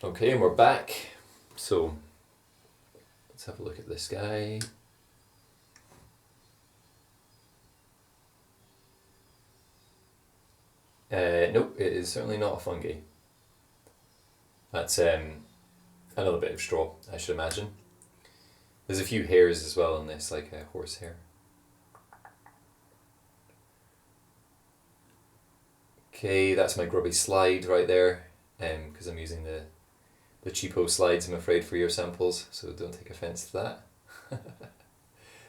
Okay, and we're back. So let's have a look at this guy. Nope, it is certainly not a fungi. That's another bit of straw, I should imagine. There's a few hairs as well in this, like a horsehair. Okay, that's my grubby slide right there, because I'm using the cheapo slides, I'm afraid, for your samples, so don't take offence to that.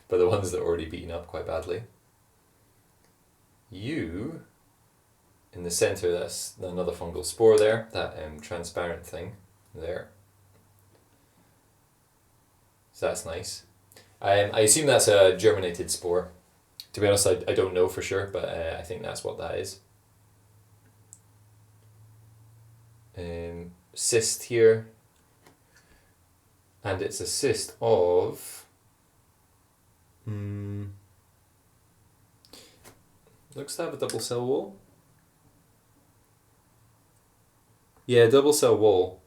But the ones that are already beaten up quite badly. You, in the centre, that's another fungal spore there, that transparent thing there. So that's nice. I assume that's a germinated spore. To be honest, I don't know for sure, but I think that's what that is. Cyst here, and it's a cyst of looks to have a double cell wall. Yeah, double cell wall.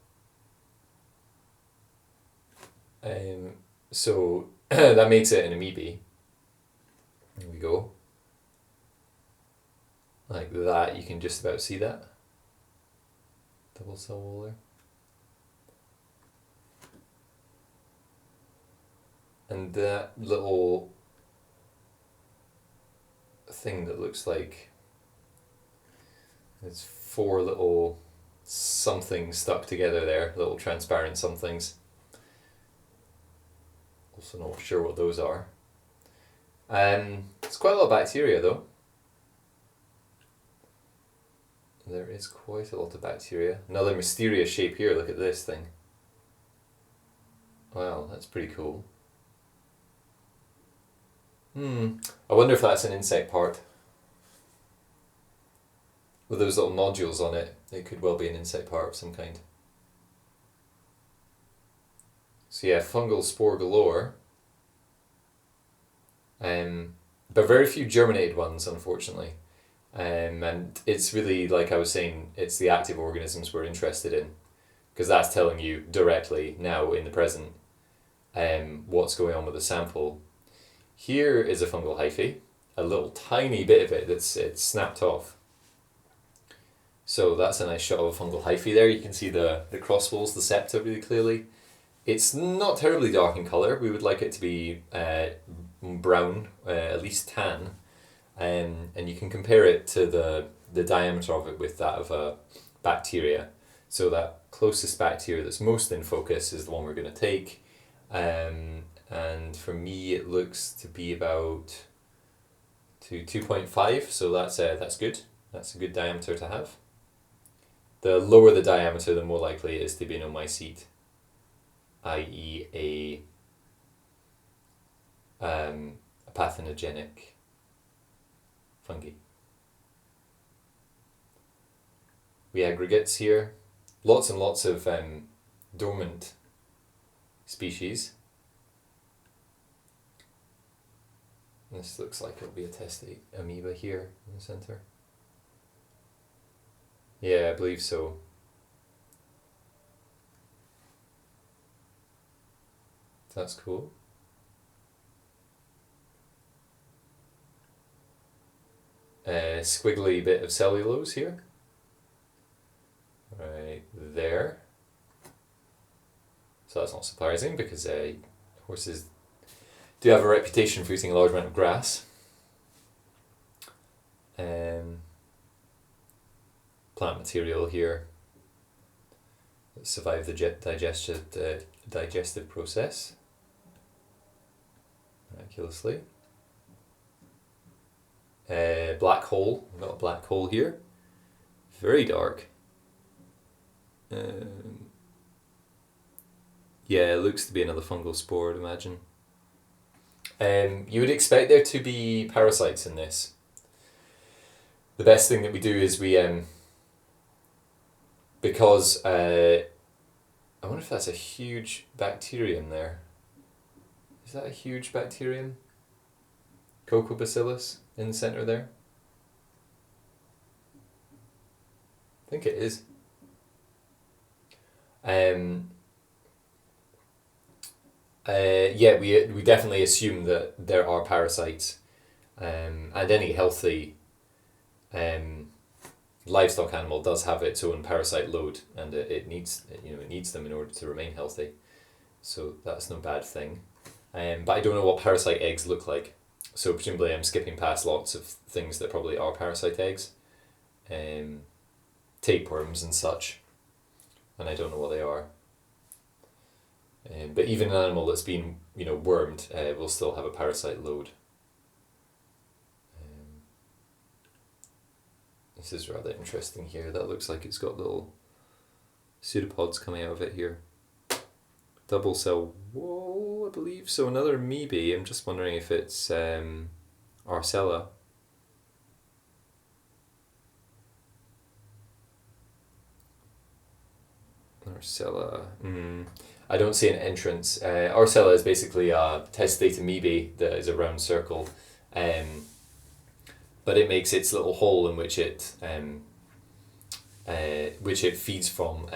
So that makes it an amoeba. There we go. Like that, you can just about see that. Double cell wall there. And that little thing that looks like it's four little somethings stuck together there, little transparent somethings. Also not sure what those are. It's quite a lot of bacteria though. There is quite a lot of bacteria. Another mysterious shape here, look at this thing. Wow, that's pretty cool. I wonder if that's an insect part. With those little nodules on it, it could well be an insect part of some kind. So yeah, fungal spore galore. But very few germinated ones, unfortunately. And it's really, like I was saying, it's the active organisms we're interested in, because that's telling you directly now in the present what's going on with the sample. Here is a fungal hyphae, a little tiny bit of it it's snapped off. So that's a nice shot of a fungal hyphae there. You can see the cross walls, the septa really clearly. It's not terribly dark in colour. We would like it to be brown, at least tan. And you can compare it to the diameter of it with that of a bacteria. So that closest bacteria that's most in focus is the one we're going to take. And for me it looks to be about to 2.5, so that's good. That's a good diameter to have. The lower the diameter, the more likely it is to be an omycete, i.e. a pathogenic fungi. We aggregates here, lots and lots of dormant species. This looks like it'll be a testate amoeba here in the centre. Yeah, I believe so. That's cool. Squiggly bit of cellulose here. Right there. So that's not surprising because horses do have a reputation for eating a large amount of grass. Plant material here that survive the digestive process miraculously. Black hole. We've got a black hole here. Very dark. Yeah, it looks to be another fungal spore, I'd imagine. You would expect there to be parasites in this. The best thing that we do is we because I wonder if that's a huge bacterium there. Is that a huge bacterium? Cocobacillus in the centre there? I think it is. Um, yeah, we definitely assume that there are parasites, and any healthy um, livestock animal does have its own parasite load, and it needs it needs them in order to remain healthy. So that's no bad thing. But I don't know what parasite eggs look like. So presumably I'm skipping past lots of things that probably are parasite eggs, tapeworms and such, and I don't know what they are. But even an animal that's been wormed will still have a parasite load. This is rather interesting here. That looks like it's got little pseudopods coming out of it here. Double cell wall, I believe. So another amoeba. I'm just wondering if it's Arcella. Arcella. I don't see an entrance. Arcella is basically a testate amoeba that is a round circle, but it makes its little hole in which it feeds from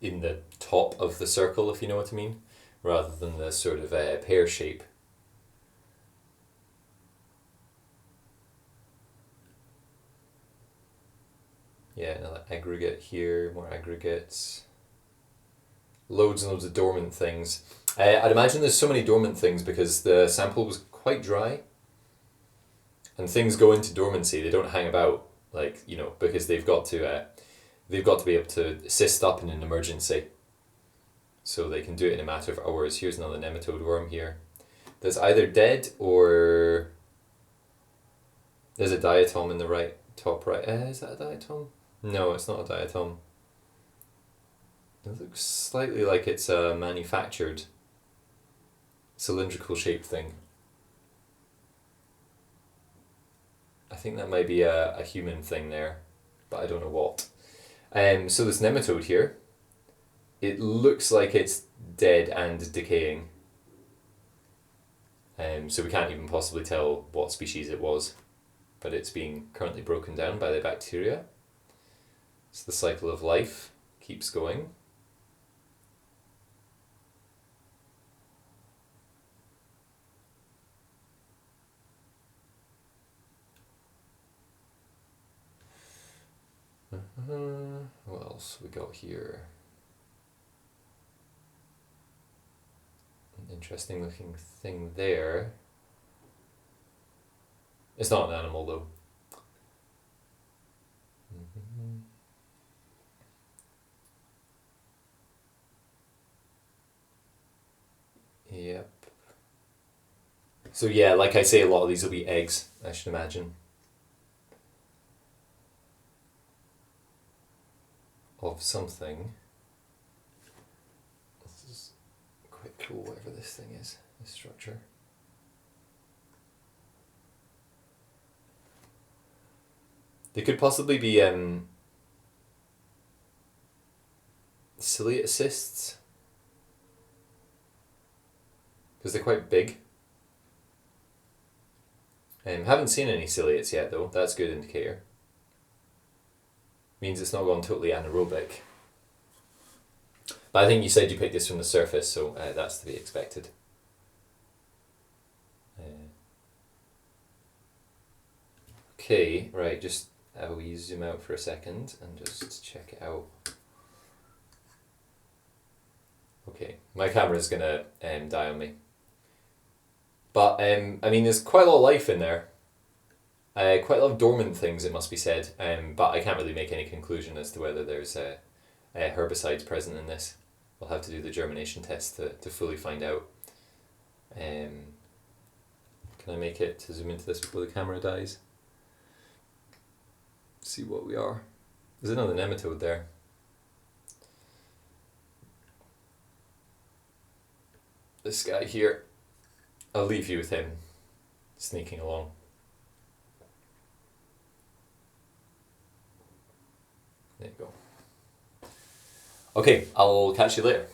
in the top of the circle, if you know what I mean, rather than the sort of pear shape. Yeah, another aggregate here, more aggregates. Loads and loads of dormant things. I'd imagine there's so many dormant things because the sample was quite dry. And things go into dormancy, they don't hang about, because they've got to be able to cyst up in an emergency. So they can do it in a matter of hours. Here's another nematode worm here. That's either dead or there's a diatom in the top right. Is that a diatom? No, it's not a diatom. It looks slightly like it's a manufactured cylindrical shaped thing. I think that might be a human thing there, but I don't know what. So this nematode here, it looks like it's dead and decaying. So we can't even possibly tell what species it was, but it's being currently broken down by the bacteria. So the cycle of life keeps going. What else we got here? An interesting looking thing there. It's not an animal though. Yep. So yeah, like I say, a lot of these will be eggs, I should imagine. Of something. This is quite cool, whatever this thing is, this structure. They could possibly be ciliate cysts, because they're quite big. Haven't seen any ciliates yet though, that's a good indicator. Means it's not gone totally anaerobic. But I think you said you picked this from the surface, so that's to be expected. Okay, right, just we zoom out for a second and just check it out. Okay, my camera's gonna die on me. But I mean, there's quite a lot of life in there. Quite a lot of dormant things, it must be said, but I can't really make any conclusion as to whether there's herbicides present in this. We'll have to do the germination test to fully find out. Can I make it to zoom into this before the camera dies? See what we are. There's another nematode there. This guy here, I'll leave you with him sneaking along. There you go. Okay, I'll catch you later.